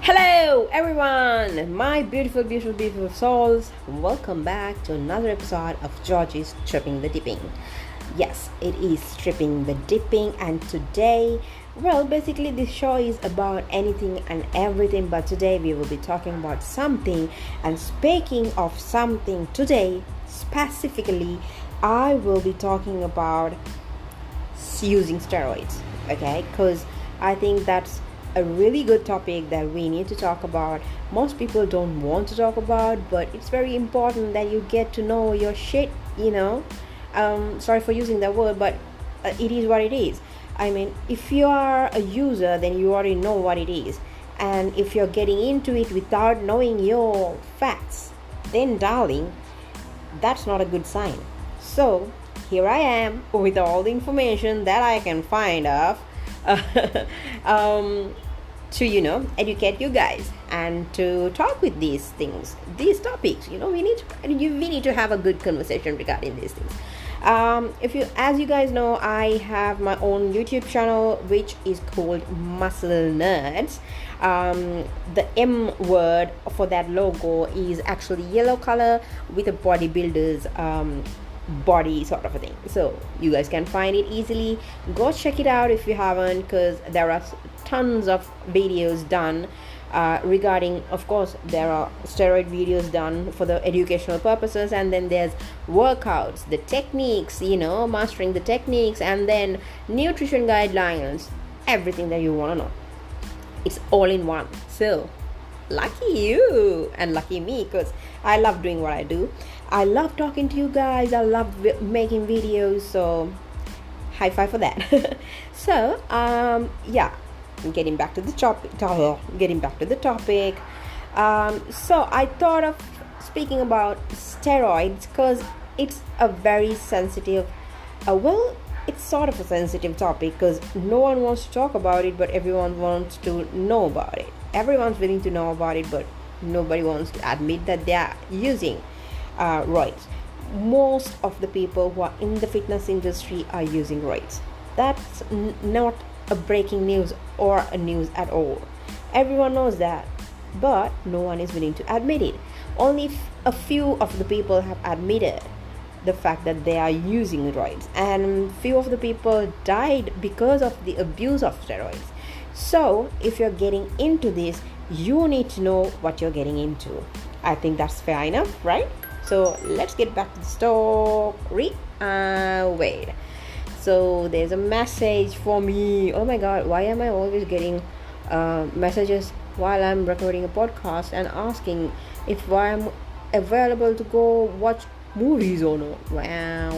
Hello everyone, my beautiful souls. Welcome back to another episode of Jorgy's Stripping the Dipping. Yes, it is Stripping the Dipping, and today, basically this show is about anything and everything, but today we will be talking about something. And speaking of something, today specifically I will be talking about using steroids, okay? Because I think that's a really good topic that we need to talk about. Most people don't want to talk about, but it's very important that you get to know your shit, sorry for using that word, but it is what it is. I mean, if you are a user, then you already know what it is. And if you're getting into it without knowing your facts, then darling, that's not a good sign. So here I am with all the information that I can find of to educate you guys and to talk with these these topics. We need to have a good conversation regarding these things. As you guys know, I have my own YouTube channel which is called Muscle Nerds. The M word for that logo is actually yellow color with a bodybuilder's body sort of a thing, so you guys can find it easily. Go check it out if you haven't, because there are tons of videos done regarding, of course, there are steroid videos done for the educational purposes, and then there's workouts, the techniques, mastering the techniques, and then nutrition guidelines, everything that you want to know. It's all in one. So lucky you and lucky me, because I love doing what I do. I love talking to you guys. I love making videos. So high five for that. So getting back to the topic. So I thought of speaking about steroids because it's a very sensitive, it's sort of a sensitive topic, because no one wants to talk about it, but everyone wants to know about it. Everyone's willing to know about it, but nobody wants to admit that they are using roids. Most of the people who are in the fitness industry are using roids. That's not a breaking news or a news at all. Everyone knows that, but no one is willing to admit it. Only a few of the people have admitted the fact that they are using steroids, and few of the people died because of the abuse of steroids. So if you're getting into this, you need to know what you're getting into. I think that's fair enough, right? So let's get back to the story. Wait. So there's a message for me. Oh my god, why am I always getting messages while I'm recording a podcast and asking if I'm available to go watch movies or not? Wow.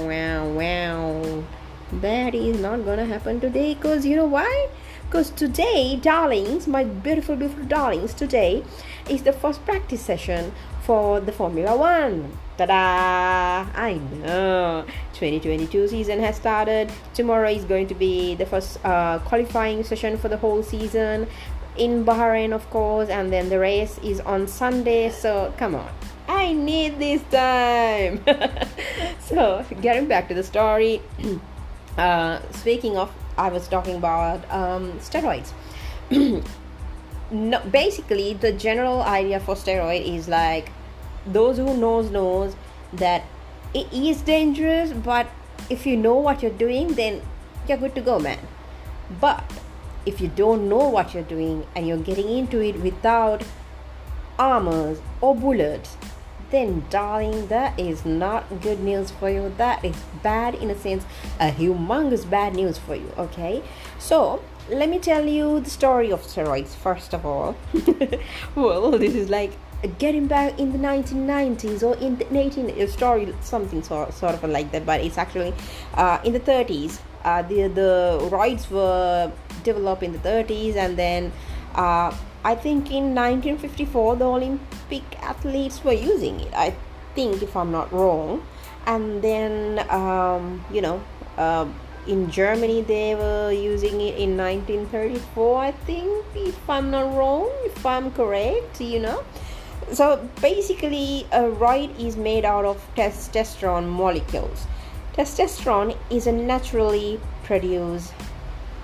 That is not gonna happen today, because you know why? Because today, darlings, my beautiful darlings, today is the first practice session for the Formula One. Ta-da! I know 2022 season has started. Tomorrow is going to be the first qualifying session for the whole season in Bahrain, of course, and then the race is on Sunday. So come on, I need this time. So getting back to the story. Speaking of, I was talking about steroids. No, basically the general idea for steroid is like, those who knows that it is dangerous, but if you know what you're doing, then you're good to go, man. But if you don't know what you're doing and you're getting into it without armors or bullets, then darling, that is not good news for you. That is bad, in a sense, a humongous bad news for you. Okay, so let me tell you the story of steroids first of all. Well, this is like getting back in the 1990s or in the 18 story, something sort of like that, but it's actually in the 30s. The roids were developed in the 30s, and then I think in 1954 the Olympic athletes were using it, I think, if I'm not wrong. And then in Germany they were using it in 1934, I think, if I'm not wrong, if I'm correct. So basically a roid is made out of testosterone molecules. Testosterone is a naturally produced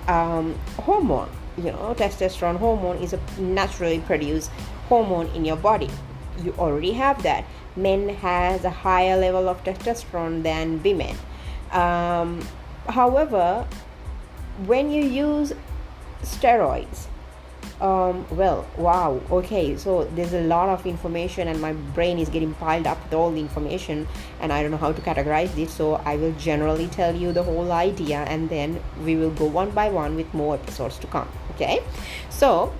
hormone testosterone hormone is a naturally produced hormone in your body. You already have that. Men has a higher level of testosterone than women. However, when you use steroids, wow, okay, so there's a lot of information and my brain is getting piled up with all the information and I don't know how to categorize this, so I will generally tell you the whole idea and then we will go one by one with more episodes to come. Okay, so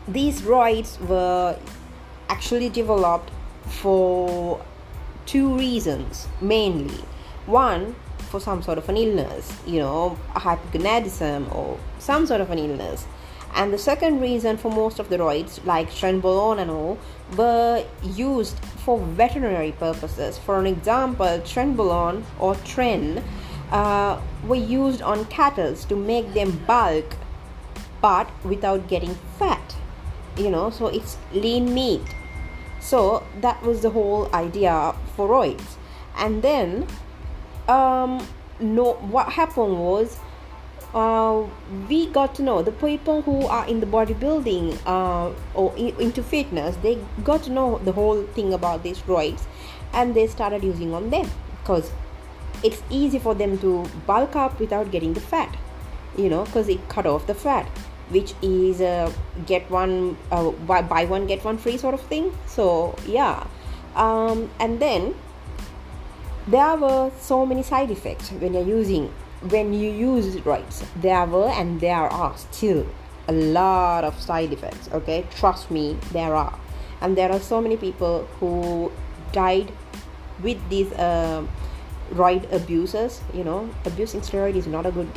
these roids were actually developed for two reasons mainly. One, for some sort of an illness, a hypogonadism or some sort of an illness. And the second reason for most of the roids, like trenbolone and all, were used for veterinary purposes. For an example, trenbolone or tren were used on cattle to make them bulk, but without getting fat. So it's lean meat. So that was the whole idea for roids. And then, what happened was, we got to know the people who are in the bodybuilding or into fitness, they got to know the whole thing about these steroids and they started using on them because it's easy for them to bulk up without getting the fat, because it cut off the fat, which is get one buy one get one free sort of thing. So yeah, and then there were so many side effects when you use steroids. There were and there are still a lot of side effects. Okay, trust me, there are. And there are so many people who died with these roid abuses. Abusing steroid is not a good,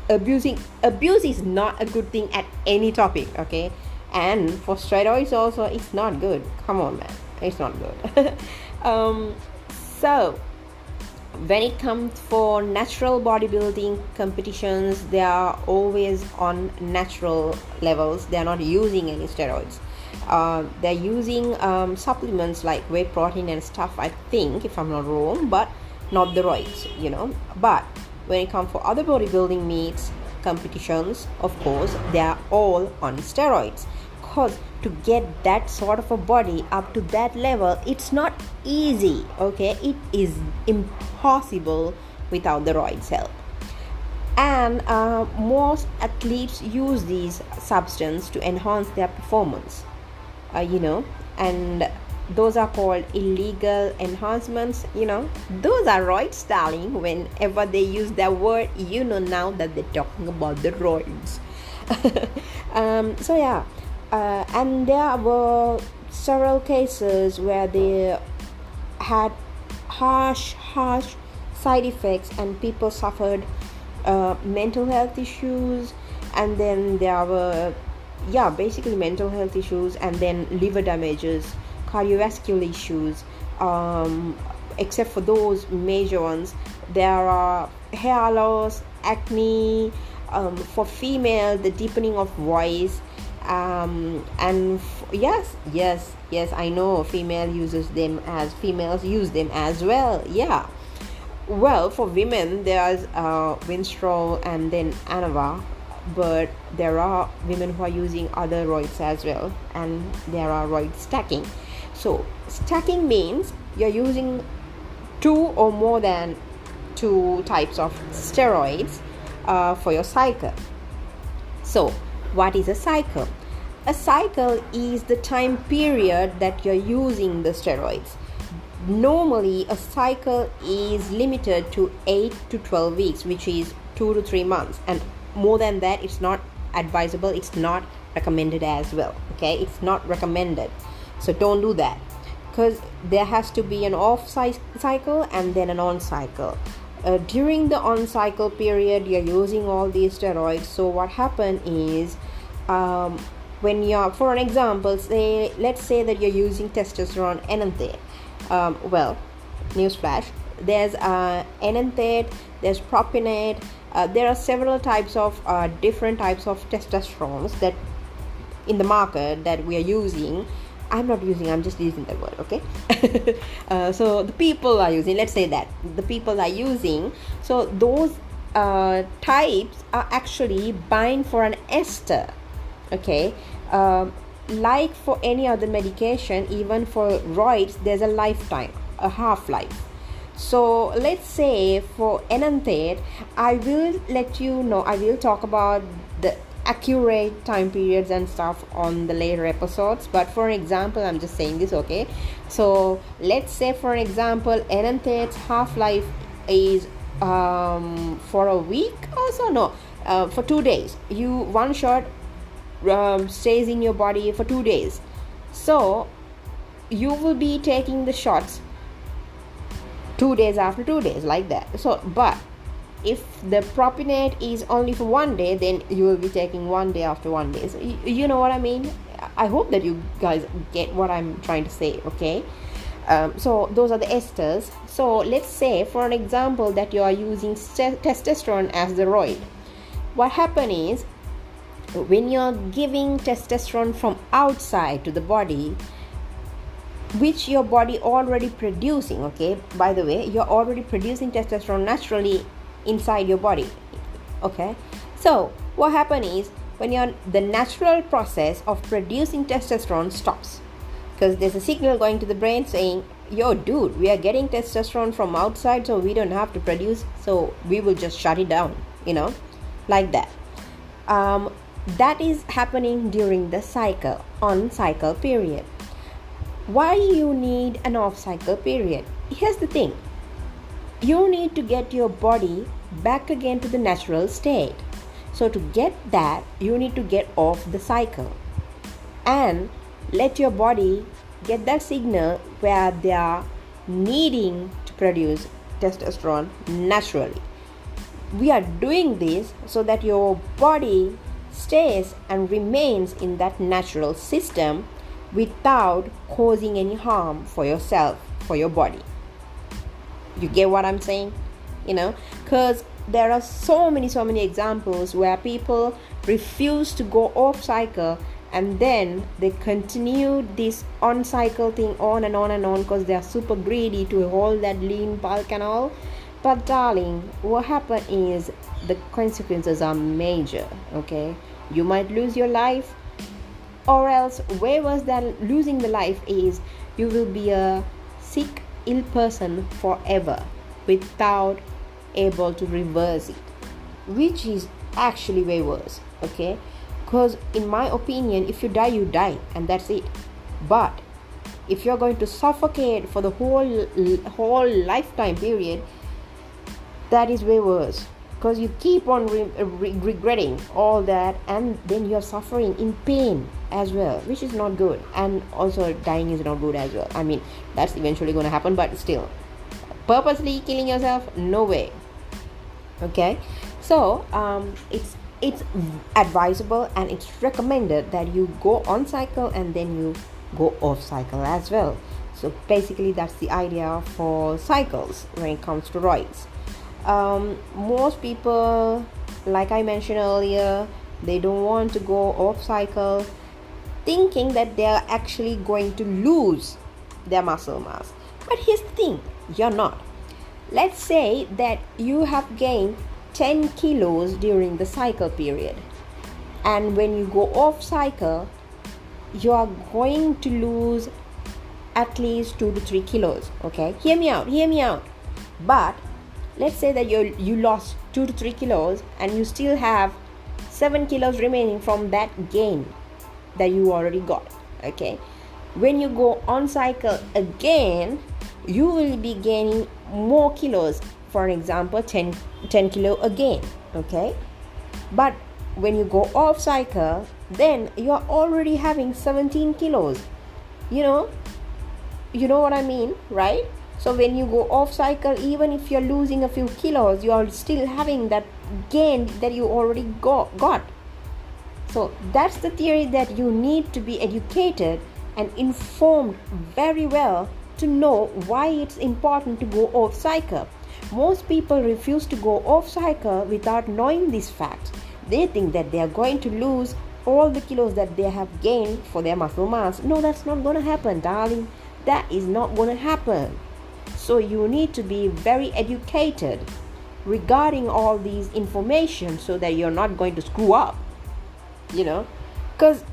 abuse is not a good thing at any topic. Okay, and for steroids also it's not good. Come on, man, it's not good. So when it comes for natural bodybuilding competitions, they are always on natural levels. They are not using any steroids. They're using supplements like whey protein and stuff, I think, if I'm not wrong, but not the roids, But when it comes for other bodybuilding meets, competitions, of course, they are all on steroids. Because to get that sort of a body up to that level, it's not easy. Okay, it is impossible without the roids help. And most athletes use these substances to enhance their performance, and those are called illegal enhancements. Those are roids, darling. Whenever they use that word, now that they're talking about the roids. So yeah. And there were several cases where they had harsh side effects and people suffered mental health issues, and then there were basically mental health issues, and then liver damages, cardiovascular issues. Except for those major ones, there are hair loss, acne, for female, the deepening of voice. Yes, I know females use them as well. Yeah, well, for women there's Winstrol and then Anava, but there are women who are using other roids as well, and there are roid stacking. So stacking means you're using two or more than two types of steroids for your cycle. So what is a cycle? A cycle is the time period that you're using the steroids. Normally, a cycle is limited to 8 to 12 weeks, which is 2 to 3 months. And more than that, it's not advisable. It's not recommended as well. Okay, it's not recommended. So don't do that, because there has to be an off cycle and then an on cycle. During the on cycle period, you're using all these steroids. So what happened is, when you're, for an example, let's say that you're using testosterone enanthate. Newsflash, there's enanthate, there's propionate. There are several types of different types of testosterones that in the market that we are using. I'm just using that word, okay? So the people are using, let's say that the people are using, so those types are actually bind for an ester. Okay. Like for any other medication, even for roids, there's a lifetime, a half-life. So let's say for enanthate, I will let you know, I will talk about the accurate time periods and stuff on the later episodes, but for example, I'm just saying this, okay? So let's say for example, enanthate's half-life is for a week or so, no, for 2 days. One shot stays in your body for 2 days, so you will be taking the shots 2 days after 2 days, like that. So but if the propionate is only for 1 day, then you will be taking 1 day after 1 day. So you know what I mean. I hope that you guys get what I'm trying to say, okay? So those are the esters. So let's say for an example that you are using testosterone as the roid. What happen is, when you're giving testosterone from outside to the body, which your body already producing, okay, by the way, you're already producing testosterone naturally inside your body, okay? So what happens is, when the natural process of producing testosterone stops, because there's a signal going to the brain saying, yo dude, we are getting testosterone from outside, so we don't have to produce, so we will just shut it down, like that. That is happening during the on cycle period. Why you need an off cycle period? Here's the thing. You need to get your body back again to the natural state. So to get that, you need to get off the cycle and let your body get that signal where they are needing to produce testosterone naturally. We are doing this so that your body stays and remains in that natural system without causing any harm for yourself, for your body. You get what I'm saying? Because there are so many examples where people refuse to go off cycle, and then they continue this on cycle thing on and on because they are super greedy to hold that lean bulk and all. But darling, what happened is the consequences are major, okay? You might lose your life, or else way worse than losing the life is you will be a sick, ill person forever without able to reverse it, which is actually way worse, okay? Because in my opinion, if you die, you die, and that's it. But if you're going to suffocate for the whole lifetime period, that is way worse, because you keep on regretting all that, and then you're suffering in pain as well, which is not good. And also dying is not good as well. I mean, that's eventually going to happen, but still, purposely killing yourself, no way. Okay, so it's advisable and it's recommended that you go on cycle and then you go off cycle as well. So basically that's the idea for cycles when it comes to roids. Most people, like I mentioned earlier, they don't want to go off cycle, thinking that they are actually going to lose their muscle mass. But here's the thing, you're not. Let's say that you have gained 10 kilos during the cycle period, and when you go off cycle, you are going to lose at least 2 to 3 kilos. Okay, hear me out. But let's say that you lost 2 to 3 kilos and you still have 7 kilos remaining from that gain that you already got. Okay, when you go on cycle again, you will be gaining more kilos. For example, 10 kilo again. Okay, but when you go off cycle, then you are already having 17 kilos. You know what I mean, right? So when you go off cycle, even if you're losing a few kilos, you are still having that gain that you already got. So that's the theory, that you need to be educated and informed very well to know why it's important to go off cycle. Most people refuse to go off cycle without knowing this fact. They think that they are going to lose all the kilos that they have gained for their muscle mass. No, that's not going to happen, darling. That is not going to happen. So you need to be very educated regarding all these information so that you're not going to screw up, because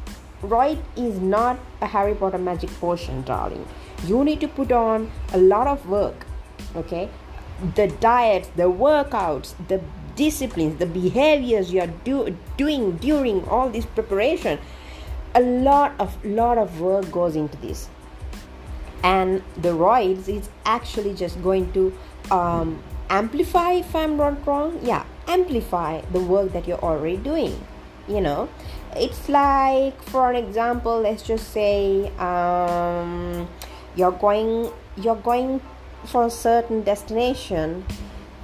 roid is not a Harry Potter magic potion, darling. You need to put on a lot of work. Okay, the diets, the workouts, the disciplines, the behaviors you are doing during all this preparation, a lot of work goes into this. And the roids is actually just going to amplify, if I'm not wrong, amplify the work that you're already doing. It's like, for an example, let's just say you're going for a certain destination,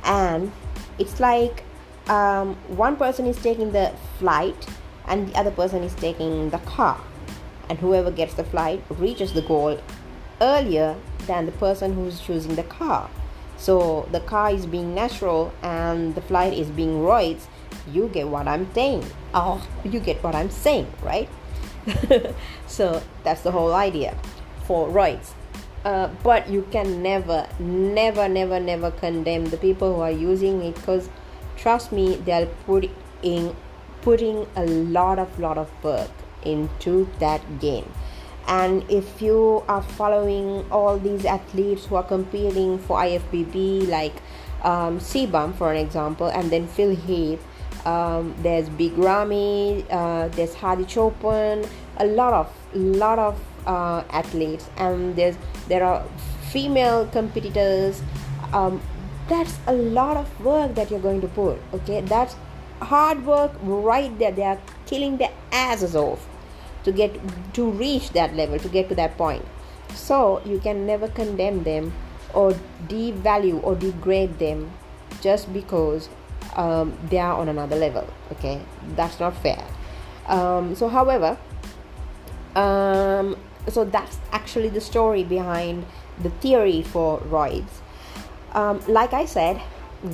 and it's like one person is taking the flight and the other person is taking the car, and whoever gets the flight reaches the goal earlier than the person who's choosing the car. So the car is being natural and the flight is being roids. You get what I'm saying. You get what I'm saying, right? So that's the whole idea for roids. But you can never condemn the people who are using it, because trust me, they're putting a lot of work into that game. And if you are following all these athletes who are competing for IFBB, like Sebum, for an example, and then Phil Heath, there's Big Ramy, there's Hadi Chopin, a lot of athletes, and there are female competitors. That's a lot of work that you're going to put. Okay, that's hard work right there. They are killing their asses off to reach that level, to get to that point. So you can never condemn them or devalue or degrade them just because they are on another level. Okay, that's not fair. So that's actually the story behind the theory for roids. Like I said,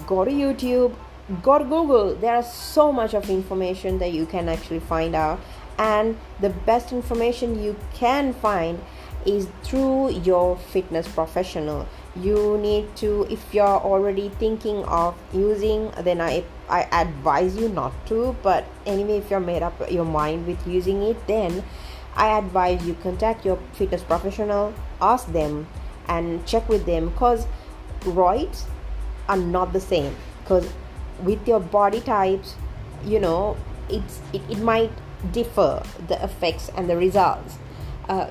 go to YouTube, go to Google. There is so much of information that you can actually find out, and the best information you can find is through your fitness professional. You need to, if you're already thinking of using, then I advise you not to. But anyway, if you're made up your mind with using it, then I advise you contact your fitness professional, ask them and check with them, because roids are not the same. Because with your body types, it might differ, the effects and the results.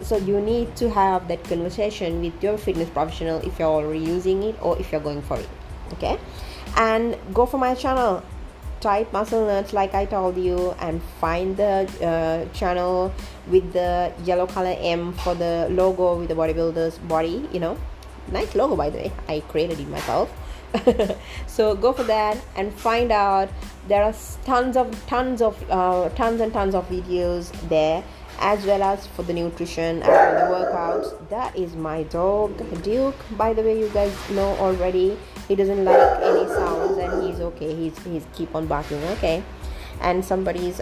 So you need to have that conversation with your fitness professional if you're already using it or if you're going for it. Okay, and go for my channel, type Muscle Nerds like I told you, and find the channel with the yellow color M for the logo with the bodybuilder's body. Nice logo, by the way. I created it myself. So go for that and find out. There are tons and tons of videos there, as well as for the nutrition and the workouts. That is my dog Duke, by the way. You guys know already, he doesn't like any sounds and he's okay. He's keep on barking. Okay, and somebody's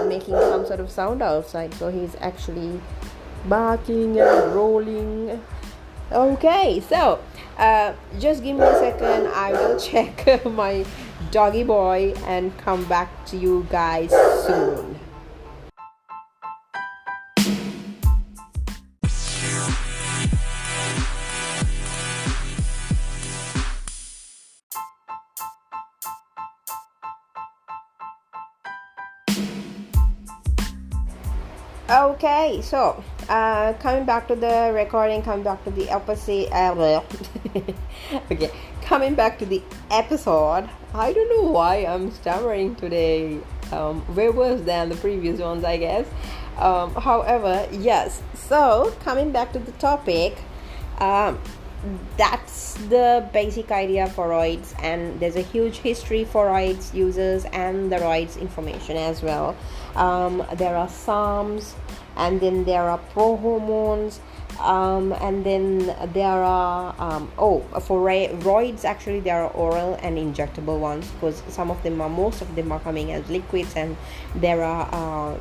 making some sort of sound outside, so he's actually barking and rolling. Okay, so just give me a second. I will check my doggy boy and come back to you guys soon. Okay, so coming back to the recording, coming back to the episode. Okay, coming back to the episode. I don't know why I'm stammering today. Way worse than the previous ones, I guess. However, yes. So coming back to the topic, that's the basic idea for roids, and there's a huge history for roids users and the roids information as well. There are SARMs, and then there are pro hormones, and then there are for roids, actually there are oral and injectable ones, because most of them are coming as liquids, and there are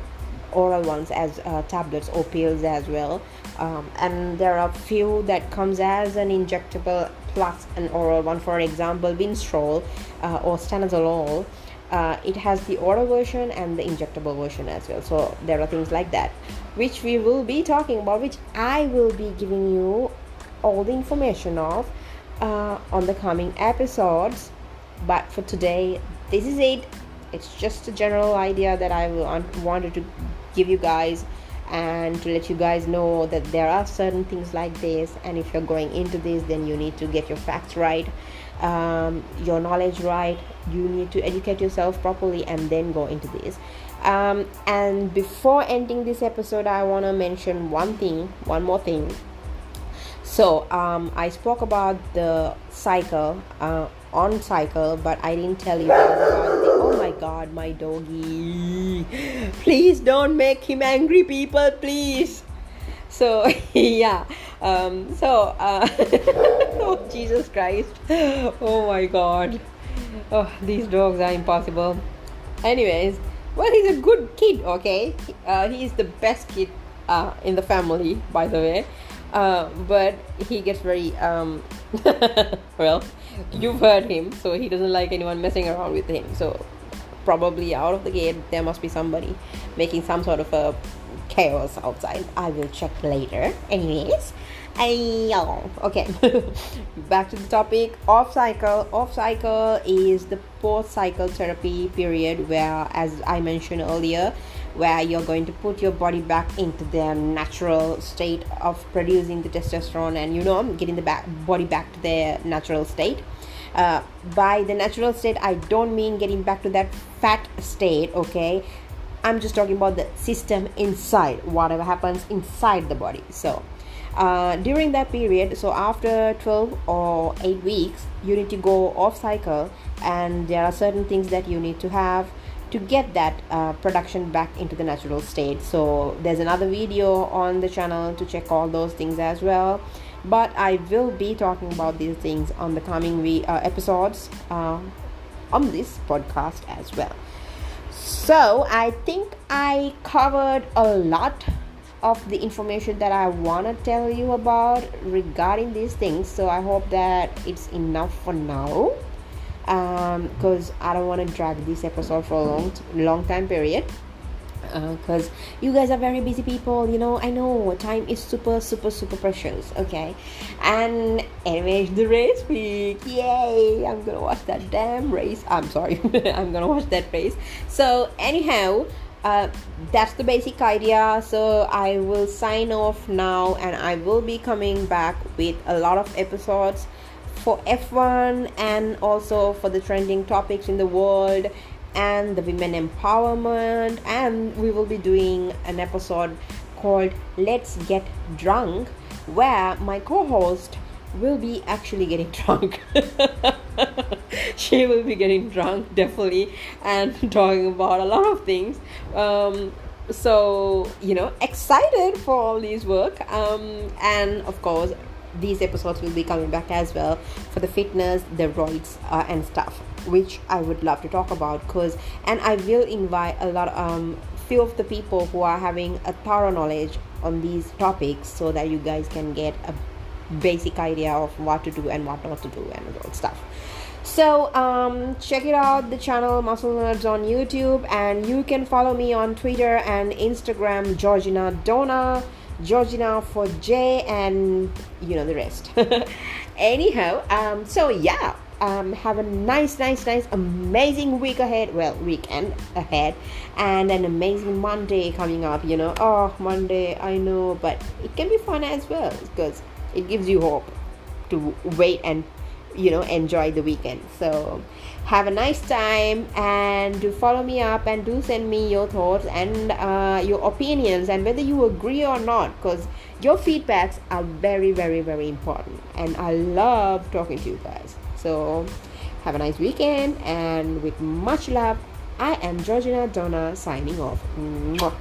oral ones as tablets or pills as well, and there are few that comes as an injectable plus an oral one. For example, Winstrol or stanozolol. It has the oral version and the injectable version as well. So there are things like that, which we will be talking about, which I will be giving you all the information of on the coming episodes. But for today, this is it. It's just a general idea that I wanted to give you guys, and to let you guys know that there are certain things like this, and if you're going into this, then you need to get your facts right, your knowledge right. You need to educate yourself properly and then go into this. And before ending this episode, I want to mention one more thing. So I spoke about the cycle on cycle, but I didn't tell you guys about the, oh my god, my doggy, please don't make him angry, people, please. So yeah, oh Jesus Christ, oh my god, oh, these dogs are impossible. Anyways, well, he's a good kid, okay. He is the best kid in the family, by the way. But he gets very well, you've heard him, so he doesn't like anyone messing around with him. So probably out of the gate there must be somebody making some sort of a chaos outside. I will check later. Anyways, okay. Back to the topic. Off cycle is the post cycle therapy period, where, as I mentioned earlier, where you're going to put your body back into their natural state of producing the testosterone, and getting the body back to their natural state. By the natural state, I don't mean getting back to that fat state, okay. I'm just talking about the system inside, whatever happens inside the body. So during that period, so after 12 or 8 weeks, you need to go off cycle, and there are certain things that you need to have to get that production back into the natural state. So there's another video on the channel to check all those things as well, but I will be talking about these things on the coming episodes on this podcast as well. So I think I covered a lot of the information that I want to tell you about regarding these things. So I hope that it's enough for now, because I don't want to drag this episode for a long time period, because you guys are very busy people. I know time is super precious, okay. And anyways, the race week, yay, I'm gonna watch that damn race. I'm sorry. I'm gonna watch that race. So anyhow, that's the basic idea. So I will sign off now, and I will be coming back with a lot of episodes for F1, and also for the trending topics in the world, and the women empowerment. And we will be doing an episode called Let's Get Drunk, where my co-host will be actually getting drunk. She will be getting drunk, definitely, and talking about a lot of things. So excited for all these work, and of course these episodes will be coming back as well for the fitness, the roids, and stuff, which I would love to talk about, and I will invite a lot few of the people who are having a thorough knowledge on these topics, so that you guys can get a basic idea of what to do and what not to do and all stuff. So check it out, the channel Muscle Nerds on YouTube, and you can follow me on Twitter and Instagram, Georgina for J, and the rest. Anyhow, so yeah, have a nice amazing weekend ahead, and an amazing Monday coming up. Monday, I know, but it can be fun as well, because it gives you hope to wait and enjoy the weekend. So have a nice time, and do follow me up, and do send me your thoughts and your opinions, and whether you agree or not, because your feedbacks are very important, and I love talking to you guys. So have a nice weekend, and with much love, I am Georgina Donna signing off. Mwah.